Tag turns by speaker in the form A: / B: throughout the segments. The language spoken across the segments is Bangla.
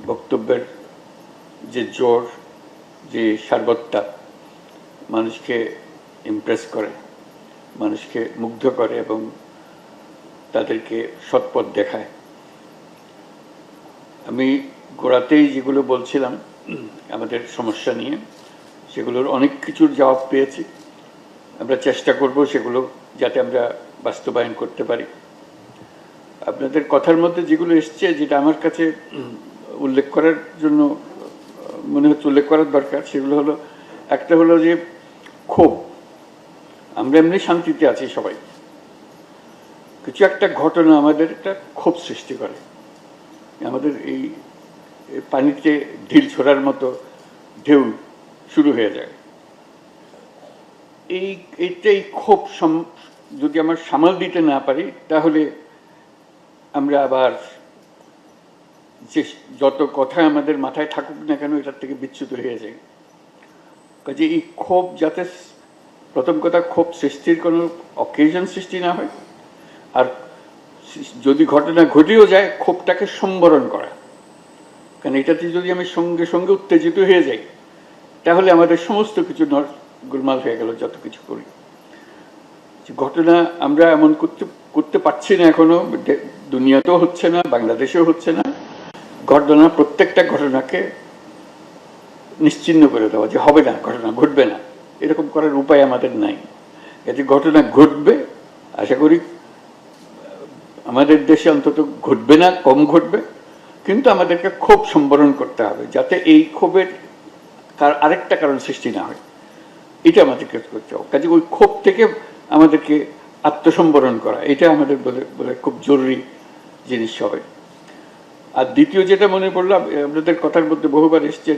A: বক্তব্যের যে জোর, যে সারবত্তা মানুষকে ইমপ্রেস করে, মানুষকে মুগ্ধ করে এবং তাদেরকে সৎপথ দেখায়। আমি গোড়াতেই যেগুলো বলছিলাম আমাদের সমস্যা নিয়ে, সেগুলোর অনেক কিছুর জবাব পেয়েছি। আমরা চেষ্টা করব সেগুলো যাতে আমরা বাস্তবায়ন করতে পারি। আপনাদের কথার মধ্যে যেগুলো এসছে, যেটা আমার কাছে উল্লেখ করার জন্য মনে হচ্ছে উল্লেখ করার দরকার, সেগুলো হলো, একটা হলো যে ক্ষোভ। আমরা এমনি শান্তিতে আছি সবাই, কিছু একটা ঘটনা আমাদের একটা ক্ষোভ সৃষ্টি করে, আমাদের এই পানিতে ঢিল ছোড়ার মতো ঢেউ শুরু হয়ে যায়। এই ক্ষোভ যদি আমরা সামাল দিতে না পারি, তাহলে আমরা আবার যে যত কথা আমাদের মাথায় থাকুক না কেন, এটার থেকে বিচ্যুত হয়ে যায়। কাজে এই ক্ষোভ যাতে, প্রথম কথা, ক্ষোভ সৃষ্টির কোনো অকেশন সৃষ্টি না হয়, আর যদি ঘটনা ঘটেও যায় ক্ষোভটাকে সম্বরণ করা। কারণ এটাতে যদি আমি সঙ্গে সঙ্গে উত্তেজিত হয়ে যাই, তাহলে আমাদের সমস্ত কিছু গোলমাল হয়ে গেল, যত কিছু করি। ঘটনা আমরা এমন করতে পারছি না এখনো, দুনিয়াতেও হচ্ছে না, বাংলাদেশেও হচ্ছে না। ঘটনা, প্রত্যেকটা ঘটনাকে নিশ্চিহ্ন করে দেওয়া, যে হবে না, ঘটনা ঘটবে না, এরকম করার উপায় আমাদের নাই। এতে ঘটনা ঘটবে, আশা করি আমাদের দেশে অন্তত ঘটবে না, কম ঘটবে, কিন্তু আমাদেরকে ক্ষোভ সম্বরণ করতে হবে, যাতে এই ক্ষোভের আরেকটা কারণ সৃষ্টি না হয়। এটা আমাদেরকে করতে হবে। কাজে ওই ক্ষোভ থেকে আমাদেরকে আত্মসম্বরণ করা, এটা আমাদের বলে খুব জরুরি জিনিস হবে। আর দ্বিতীয় যেটা মনে পড়লো, আপনাদের কথার মধ্যে বহুবার এসছে,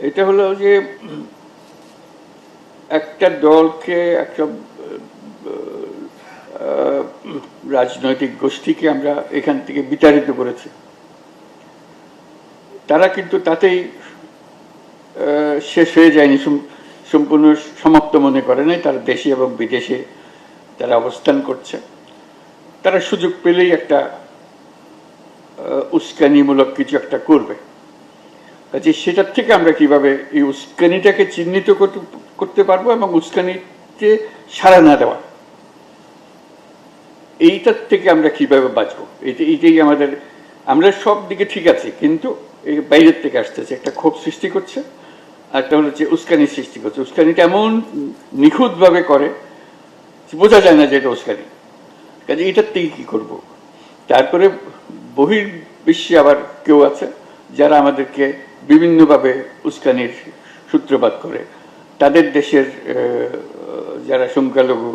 A: এটা হলো যে একটা দলকে, একটা রাজনৈতিক গোষ্ঠীকে আমরা এখান থেকে বিতাড়িত করেছি। তারা কিন্তু তাতেই শেষ হয়ে যায়নি, সম্পূর্ণ সমাপ্ত মনে করে নাই। তারা দেশে এবং বিদেশে তারা অবস্থান করছে। তারা সুযোগ পেলেই একটা উস্কানিমূলক কিছু একটা করবে। কাজে সেটার থেকে আমরা কিভাবে এই উস্কানিটাকে চিহ্নিত করতে পারবো এবং উস্কানিতে সাড়া না দেওয়া, এইটার থেকে আমরা কিভাবে বাঁচবো, এইটাই আমাদের। আমরা সব দিকে ঠিক আছি, কিন্তু এই বাইরের থেকে আসতেছে, একটা ক্ষোভ সৃষ্টি করছে, আর একটা হচ্ছে উস্কানি সৃষ্টি করছে। উস্কানিটা এমন নিখুঁতভাবে করে বোঝা যায় না যে এটা উস্কানি। কাজে এটার থেকে কি করব? তারপরে বহির্বিশ্বে আবার কেউ আছে যারা আমাদেরকে বিভিন্নভাবে উস্কানির সূত্রপাত করে। তাদের দেশের যারা সংখ্যালঘু,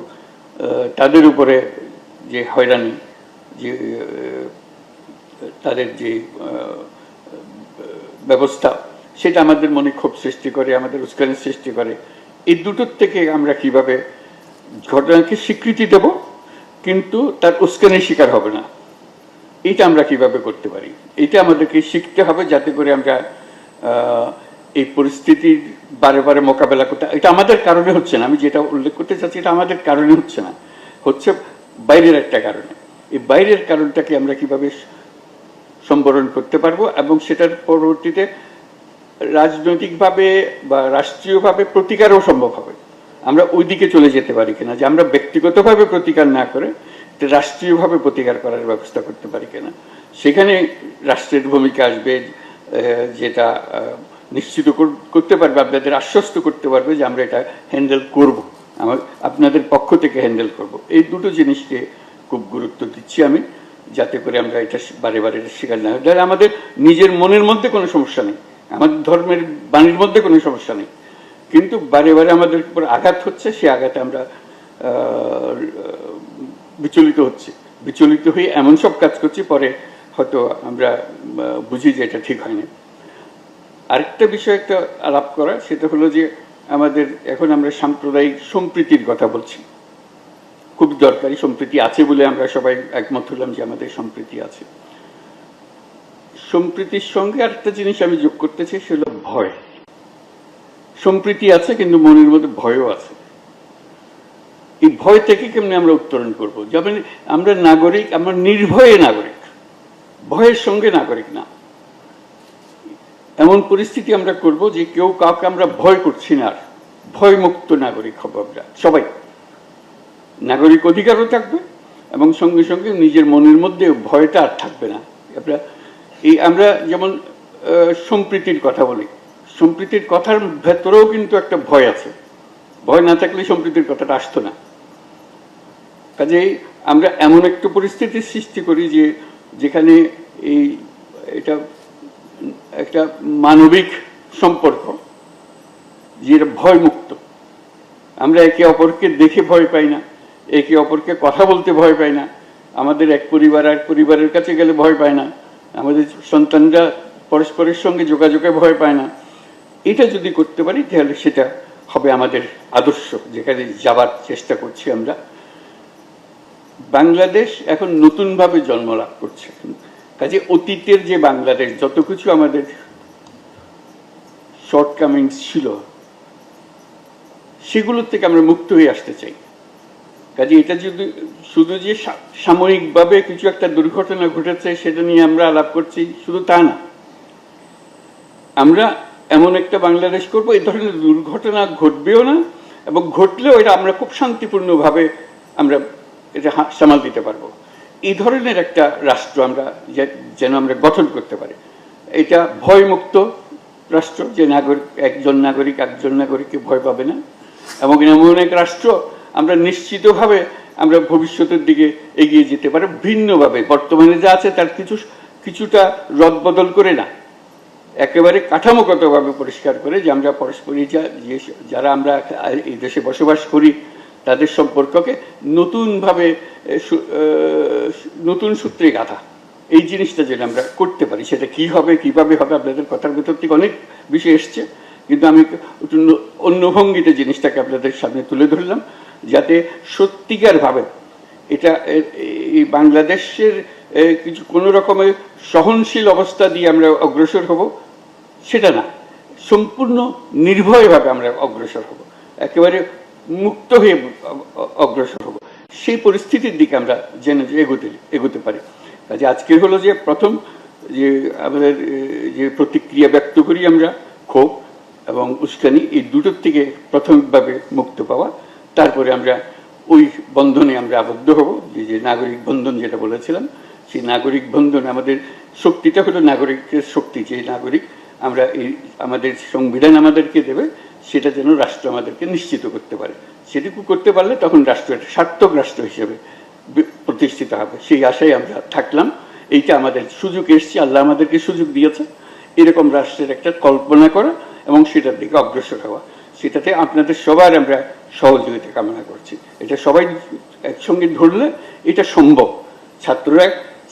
A: তাদের উপরে যে হয়রানি, যে তাদের যে ব্যবস্থা, সেটা আমাদের মনে ক্ষোভ সৃষ্টি করে, আমাদের উস্কানির সৃষ্টি করে। এই দুটোর থেকে আমরা কিভাবে ঘটনাকে স্বীকৃতি দেব, কিন্তু তার উস্কানির শিকার হবে না, এটা আমরা কিভাবে করতে পারি, এটা আমাদেরকে শিখতে হবে, যাতে করে আমরা এই পরিস্থিতির বারে বারে মোকাবেলা করতে। এটা আমাদের কারণে হচ্ছে না, আমি যেটা উল্লেখ করতে চাচ্ছি, এটা আমাদের কারণে হচ্ছে না, হচ্ছে বাইরের একটা কারণে। এই বাইরের কারণটাকে আমরা কিভাবে সম্বরণ করতে পারবো, এবং সেটার পরবর্তীতে রাজনৈতিকভাবে বা রাষ্ট্রীয়ভাবে প্রতিকারও সম্ভব হবে। আমরা ওই দিকে চলে যেতে পারি কিনা, যে আমরা ব্যক্তিগতভাবে প্রতিকার না করে রাষ্ট্রীয়ভাবে প্রতিকার করার ব্যবস্থা করতে পারি কিনা। সেখানে রাষ্ট্রের ভূমিকা আসবে, যেটা নিশ্চিত করতে পারবে, আপনাদের আশ্বস্ত করতে পারবে যে আমরা এটা হ্যান্ডেল করব, আপনাদের পক্ষ থেকে হ্যান্ডেল করব। এই দুটো জিনিসকে খুব গুরুত্ব দিচ্ছি আমি, যাতে করে আমরা এটা বারে বারে শিকার না হয়। আমাদের নিজের মনের মধ্যে কোনো সমস্যা নেই, আমাদের ধর্মের বাণীর মধ্যে কোনো সমস্যা নেই, কিন্তু বারে বারে আমাদের উপর আঘাত হচ্ছে, সে আঘাতে আমরা বিচলিত হয়ে এমন সব কাজ করছি, পরে হয়তো আমরা বুঝি যে এটা ঠিক হয়নি। আরেকটা বিষয় একটা আলাপ করা, সেটা হলো যে আমাদের এখন আমরা সাম্প্রদায়িক সম্প্রীতির কথা বলছি, খুব দরকারি। সম্প্রীতি আছে বলে আমরা সবাই একমত হলাম যে আমাদের সম্প্রীতি আছে। সম্প্রীতির সঙ্গে আরেকটা জিনিস আমি যোগ করতেছি, সেটা ভয়। সম্প্রীতি আছে, কিন্তু মনের মধ্যে ভয়ও আছে। এই ভয় থেকে কেমনে আমরা উত্তরণ করবো? যেমন আমরা নাগরিক, আমরা নির্ভয়ে নাগরিক, ভয়ের সঙ্গে নাগরিক না। এমন পরিস্থিতি আমরা করব যে কেউ কাউকে আমরা ভয় করছি না, আর ভয়মুক্ত নাগরিক হব আমরা সবাই। নাগরিক অধিকারও থাকবে এবং সঙ্গে সঙ্গে নিজের মনের মধ্যে ভয়টা আর থাকবে না। আমরা যেমন সম্প্রীতির কথা বলি, সম্প্রীতির কথার ভেতরেও কিন্তু একটা ভয় আছে। ভয় না থাকলে সম্প্রীতির কথাটা আসতো না। কাজেই আমরা এমন একটা পরিস্থিতির সৃষ্টি করি যে যেখানে এটা একটা মানবিক সম্পর্ক, যেটা ভয়মুক্ত। আমরা একে অপরকে দেখে ভয় পাই না, একে অপরকে কথা বলতে ভয় পাই না, আমাদের এক পরিবার আর পরিবারের কাছে গেলে ভয় পায় না, আমাদের সন্তানরা পরস্পরের সঙ্গে যোগাযোগে ভয় পায় না। এটা যদি করতে পারি তাহলে সেটা হবে আমাদের আদর্শ, যেখানে যাবার চেষ্টা করছি আমরা। বাংলাদেশ এখন নতুনভাবে জন্ম লাভ করছে। কাজে অতীতের যে বাংলাদেশ, যত কিছু আমাদের শর্টকামিংস ছিল, সেগুলোর থেকে আমরা মুক্ত হয়ে আসতে চাই। কাজে এটা যদি শুধু যে সাময়িকভাবে কিছু একটা দুর্ঘটনা ঘটেছে সেটা নিয়ে আমরা আলাপ করছি, শুধু তা না। আমরা এমন একটা বাংলাদেশ করব, এই ধরনের দুর্ঘটনা ঘটবেও না, এবং ঘটলেও এটা আমরা খুব শান্তিপূর্ণভাবে আমরা এটা সামাল দিতে পারবো। এই ধরনের একটা রাষ্ট্র আমরা যেন আমরা গঠন করতে পারি। এটা ভয়মুক্ত রাষ্ট্র, যে একজন নাগরিককে ভয় পাবে না, এবং এমন এক রাষ্ট্র আমরা নিশ্চিতভাবে আমরা ভবিষ্যতের দিকে এগিয়ে যেতে পারি ভিন্নভাবে। বর্তমানে যা আছে তার কিছুটা রদবদল করে না, একেবারে কাঠামোগতভাবে পরিষ্কার করে, যে আমরা পরস্পরই যারা আমরা এই দেশে বসবাস করি তাদের সম্পর্ককে নতুনভাবে নতুন সূত্রে গাঁথা, এই জিনিসটা যেটা আমরা করতে পারি। সেটা কি হবে, কিভাবে হবে, আপনাদের কথার ভেতর থেকে অনেক বিষয় এসছে, কিন্তু আমি অন্য ভঙ্গিতে জিনিসটাকে আপনাদের সামনে তুলে ধরলাম, যাতে সত্যিকার ভাবে এটা এই বাংলাদেশের কিছু কোনো রকমের সহনশীল অবস্থা দিয়ে আমরা অগ্রসর হব সেটা না, সম্পূর্ণ নির্ভয়ভাবে আমরা অগ্রসর হব, একেবারে মুক্ত হয়ে অগ্রসর হব। সেই পরিস্থিতির দিকে আমরা যেন এগোতে পারি। কাজে আজকের হলো যে প্রথম যে আমাদের যে প্রতিক্রিয়া ব্যক্ত করি আমরা, ক্ষোভ এবং উস্কানি, এই দুটোর থেকে প্রাথমিকভাবে মুক্ত পাওয়া, তারপরে আমরা ওই বন্ধনে আমরা আবদ্ধ হব, যে নাগরিক বন্ধন যেটা বলেছিলাম, সেই নাগরিক বন্ধন, আমাদের শক্তিটা হলো নাগরিকের শক্তি। যে নাগরিক আমরা আমাদের সংবিধান আমাদেরকে দেবে, সেটা যেন রাষ্ট্র আমাদেরকে নিশ্চিত করতে পারে। সেটুকু করতে পারলে তখন রাষ্ট্র একটা সার্থক রাষ্ট্র হিসেবে প্রতিষ্ঠিত হবে। সেই আশায় আমরা থাকলাম। এইটা আমাদের সুযোগ এসছে, আল্লাহ আমাদেরকে সুযোগ দিয়েছে এরকম রাষ্ট্রের একটা কল্পনা করা এবং সেটার দিকে অগ্রসর হওয়া। সেটাতে আপনাদের সবার আমরা সহযোগিতা কামনা করছি। এটা সবাই একসঙ্গে ধরলে এটা সম্ভব।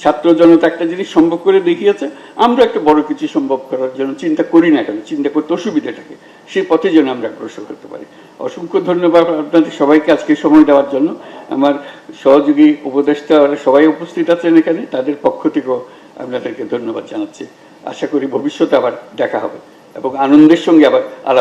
A: ছাত্র জনতা একটা জিনিস সম্ভব করে দেখিয়েছে, আমরা একটা বড় কিছু সম্ভব করার জন্য চিন্তা করি না কেন, চিন্তা করতে অসুবিধাটাকে, সেই পথে যেন আমরা অগ্রসর হতে পারি। অসংখ্য ধন্যবাদ আপনাদের সবাইকে আজকে সময় দেওয়ার জন্য। আমার সহযোগী উপদেষ্টা সবাই উপস্থিত আছেন এখানে, তাদের পক্ষ থেকেও আপনাদেরকে ধন্যবাদ জানাচ্ছি। আশা করি ভবিষ্যতে আবার দেখা হবে এবং আনন্দের সঙ্গে আবার আলাপ